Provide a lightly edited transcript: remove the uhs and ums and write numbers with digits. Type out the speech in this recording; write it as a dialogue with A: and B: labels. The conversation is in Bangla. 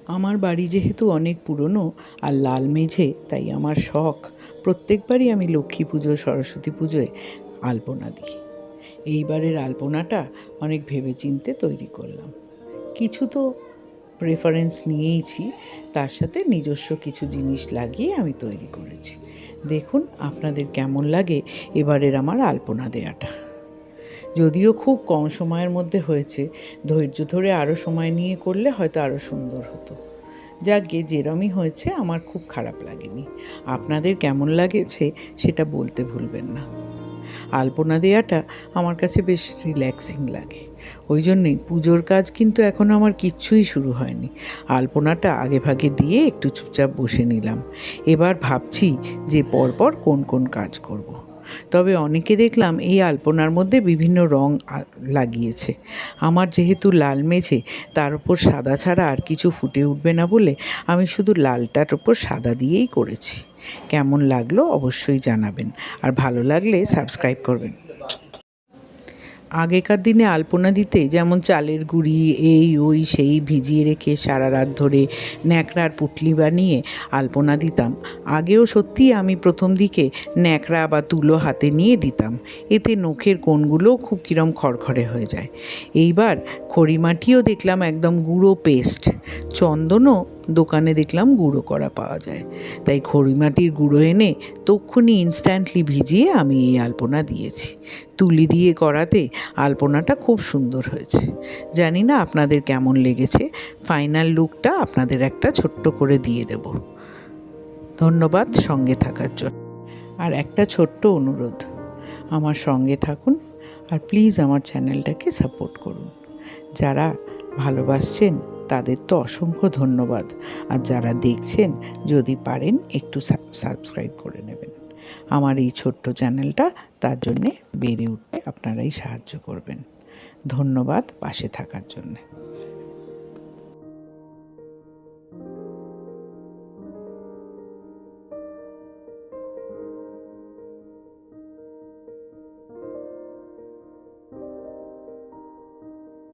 A: আমার বাড়ি যেহেতু অনেক পুরনো আর লাল মেঝে, তাই আমার শখ প্রত্যেকবারই আমি লক্ষ্মী পুজো, সরস্বতী পুজোয় আলপনা দিই। এইবারের আলপনাটা অনেক ভেবেচিন্তে তৈরি করলাম। কিছু তো প্রেফারেন্স নিয়েইছি, তার সাথে নিজস্ব কিছু জিনিস লাগিয়ে আমি তৈরি করেছি। দেখুন আপনাদের কেমন লাগে এবারের আমার আলপনা দেওয়াটা। যদিও খুব কম সময়ের মধ্যে হয়েছে, ধৈর্য ধরে আরও সময় নিয়ে করলে হয়তো আরও সুন্দর হতো। যাকগে, যেরমই হয়েছে আমার খুব খারাপ লাগেনি। আপনাদের কেমন লাগেছে সেটা বলতে ভুলবেন না। আলপনা দেওয়াটা আমার কাছে বেশ রিল্যাক্সিং লাগে। ওই জন্যেই পুজোর কাজ কিন্তু এখনও আমার কিচ্ছুই শুরু হয়নি। আলপনাটা আগে ভাগে দিয়ে একটু চুপচাপ বসে নিলাম। এবার ভাবছি যে পরপর কোন কোন কাজ করব। তবে অনেকে দেখলাম এই আলপনার মধ্যে বিভিন্ন রং লাগিয়েছে। আমার যেহেতু লাল মেঝে, তার উপর সাদা ছাড়া আর কিছু ফুটে উঠবে না বলে আমি শুধু লালটার উপর সাদা দিয়েই করেছি। কেমন লাগলো অবশ্যই জানাবেন, আর ভালো লাগলে সাবস্ক্রাইব করবেন। আগেকার দিনে আলপনা দিতে যেমন চালের গুঁড়ি এই ওই সেই ভিজিয়ে রেখে সারা রাত ধরে ন্যাকড়ার পুটলি বানিয়ে আলপনা দিতাম। আগেও সত্যিই আমি প্রথম দিকে ন্যাকড়া বা তুলো হাতে নিয়ে দিতাম, এতে নখের কোণগুলোও খুব কিরম খড়খড়ে হয়ে যায়। এইবার খড়িমাটিও দেখলাম একদম গুঁড়ো পেস্ট, চন্দনও দোকানে দেখলাম গুঁড়ো করা পাওয়া যায়। তাই খড়িমাটির গুঁড়ো এনে তক্ষুনি ইনস্ট্যান্টলি ভিজিয়ে আমি এই আলপনা দিয়েছি। তুলি দিয়ে করাতে আলপনাটা খুব সুন্দর হয়েছে। জানি না আপনাদের কেমন লেগেছে। ফাইনাল লুকটা আপনাদের একটা ছোট্ট করে দিয়ে দেব। ধন্যবাদ সঙ্গে থাকার জন্য। আর একটা ছোট্ট অনুরোধ, আমার সঙ্গে থাকুন আর প্লিজ আমার চ্যানেলটাকে সাপোর্ট করুন। যারা ভালোবাসছেন তাদের তো অসংখ্য ধন্যবাদ, আর যারা দেখছেন যদি পারেন একটু সাবস্ক্রাইব করে নেবেন। আমার এই ছোট্ট চ্যানেলটা তার জন্যে বেড়ে উঠতে আপনারাই সাহায্য করবেন। ধন্যবাদ পাশে থাকার জন্যে।